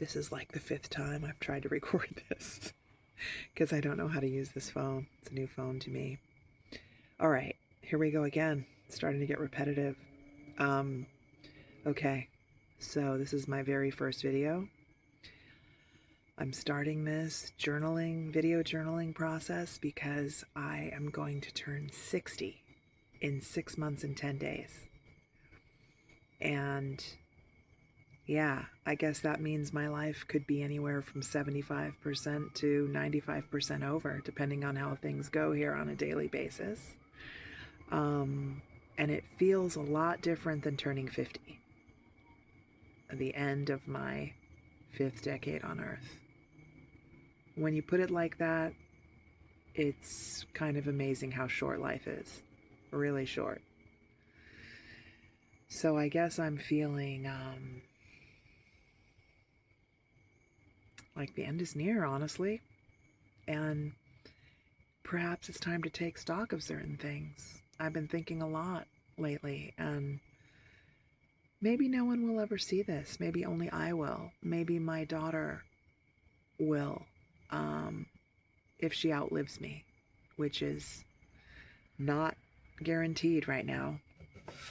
This is like the 5th time I've tried to record this because I don't know how to use this phone. It's a new phone to me. All right, here we go again. It's starting to get repetitive. Okay, so this is my very first video. I'm starting this video journaling process because I am going to turn 60 in 6 months and 10 days. And yeah, I guess that means my life could be anywhere from 75% to 95% over, depending on how things go here on a daily basis. And it feels a lot different than turning 50, the end of my 5th decade on Earth. When you put it like that, it's kind of amazing how short life is. Really short. So I guess I'm feeling like the end is near, honestly. And perhaps it's time to take stock of certain things. I've been thinking a lot lately, and maybe no one will ever see this. Maybe only I will. Maybe my daughter will, if she outlives me, which is not guaranteed right now.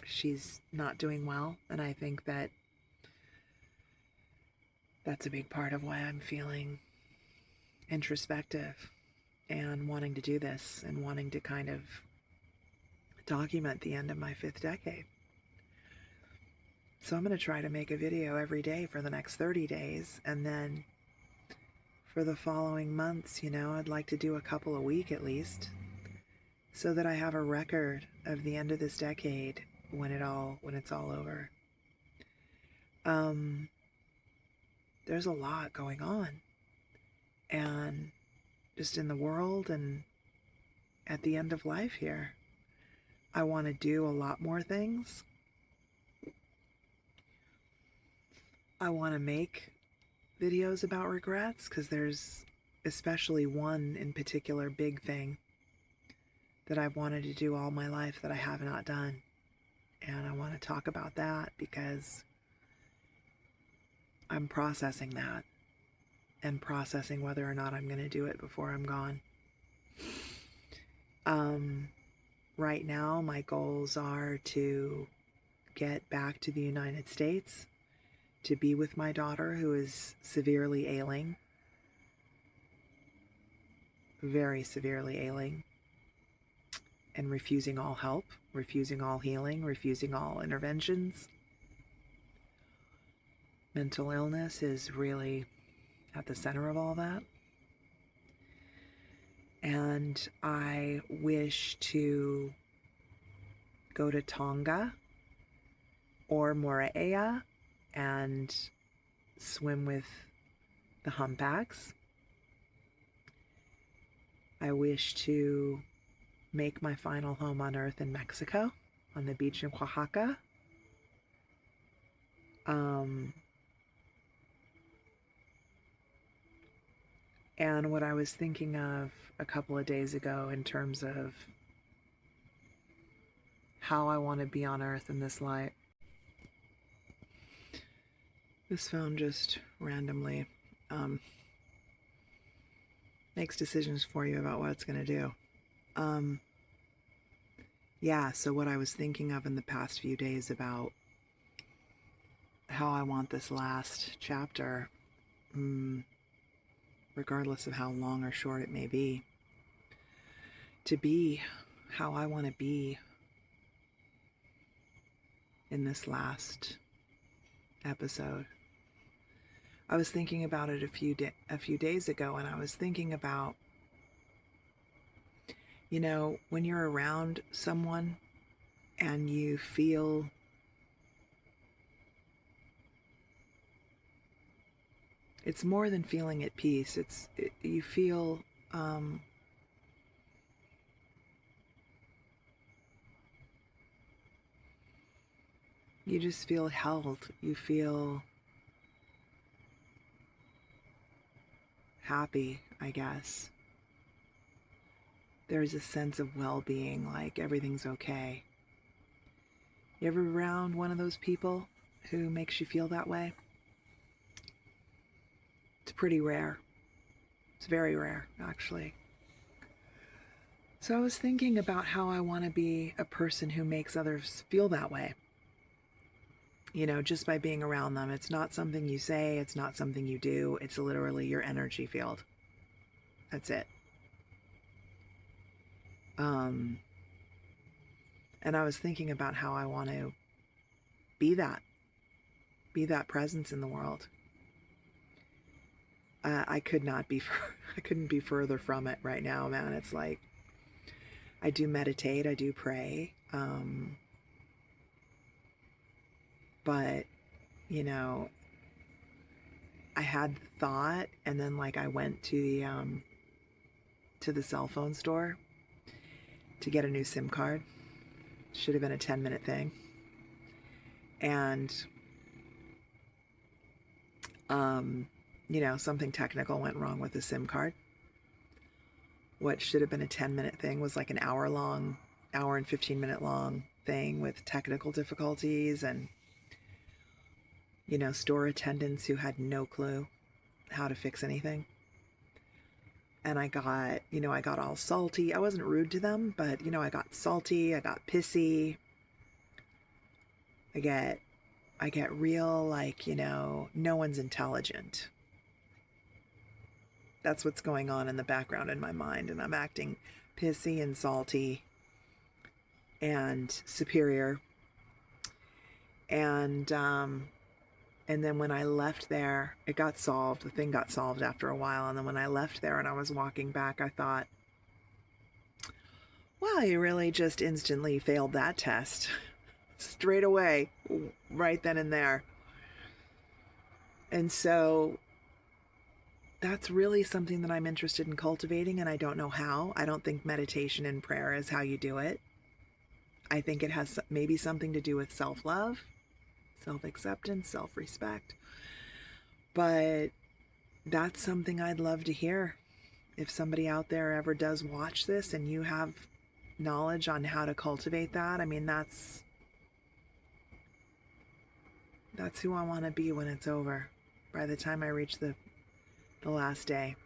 She's not doing well, and I think that that's a big part of why I'm feeling introspective and wanting to do this and wanting to kind of document the end of my 5th decade. So I'm going to try to make a video every day for the next 30 days, and then for the following months, I'd like to do a couple a week at least, so that I have a record of the end of this decade when it's all over. There's a lot going on, and just in the world and at the end of life here. I want to do a lot more things. I want to make videos about regrets because there's especially one in particular big thing that I've wanted to do all my life that I have not done. And I want to talk about that because I'm processing that and processing whether or not I'm going to do it before I'm gone. Right now, my goals are to get back to the United States, to be with my daughter who is severely ailing, very severely ailing, and refusing all help, refusing all healing, refusing all interventions. Mental illness is really at the center of all that. And I wish to go to Tonga or Morea and swim with the humpbacks. I wish to make my final home on Earth in Mexico, on the beach in Oaxaca. And what I was thinking of a couple of days ago in terms of how I want to be on Earth in this light. This phone just randomly makes decisions for you about what it's going to do. Yeah, so what I was thinking of in the past few days about how I want this last chapter, regardless of how long or short it may be, to be how I want to be in this last episode. I was thinking about it a few days ago, and I was thinking about, when you're around someone and you feel it's more than feeling at peace. You feel you just feel held. You feel happy, I guess. There's a sense of well-being, like everything's okay. You ever around one of those people who makes you feel that way? pretty rare. It's very rare, actually. So I was thinking about how I want to be a person who makes others feel that way. You know, just by being around them. It's not something you say, it's not something you do, it's literally your energy field. That's it. And I was thinking about how I want to be that presence in the world. I could not be, I couldn't be further from it right now, man. It's like, I do meditate, I do pray, but, you know, I had the thought, and then like I went to the cell phone store to get a new SIM card. Should have been a 10-minute thing. And, you know, something technical went wrong with the SIM card. What should have been a 10-minute thing was like an hour and 15-minute long thing with technical difficulties and, you know, store attendants who had no clue how to fix anything. And I got all salty. I wasn't rude to them, but, you know, I got salty, I got pissy. I get real, like, you know, no one's intelligent. That's what's going on in the background in my mind, and I'm acting pissy and salty and superior. And then when I left there, it got solved. The thing got solved after a while. And then when I left there and I was walking back, I thought, wow, you really just instantly failed that test. Straight away, right then and there. And so that's really something that I'm interested in cultivating, and I don't know how. I don't think meditation and prayer is how you do it. I think it has maybe something to do with self-love, self-acceptance, self-respect. But that's something I'd love to hear. If somebody out there ever does watch this and you have knowledge on how to cultivate that, I mean, that's who I want to be when it's over, by the time I reach the last day.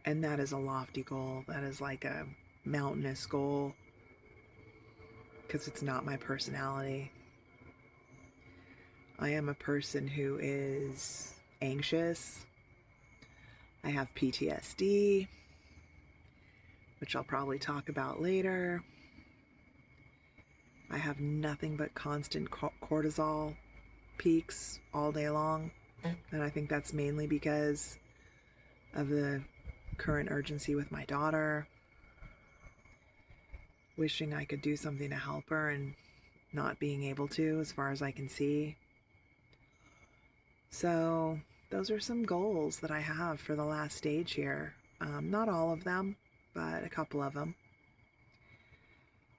And that is a lofty goal. That is like a mountainous goal, because it's not my personality. I am a person who is anxious. I have PTSD, which I'll probably talk about later. I have nothing but constant cortisol peaks all day long. And I think that's mainly because of the current urgency with my daughter. Wishing I could do something to help her and not being able to, as far as I can see. So those are some goals that I have for the last stage here. Not all of them, but a couple of them.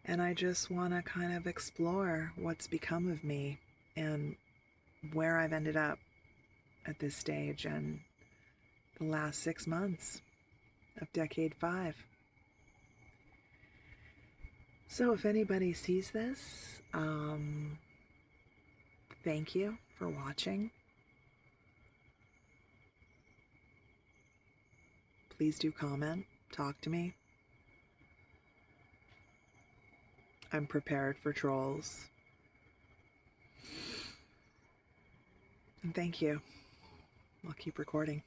And I just want to kind of explore what's become of me and where I've ended up at this stage and the last 6 months of Decade 5. So if anybody sees this, thank you for watching. Please do comment, talk to me. I'm prepared for trolls. And thank you. I'll keep recording.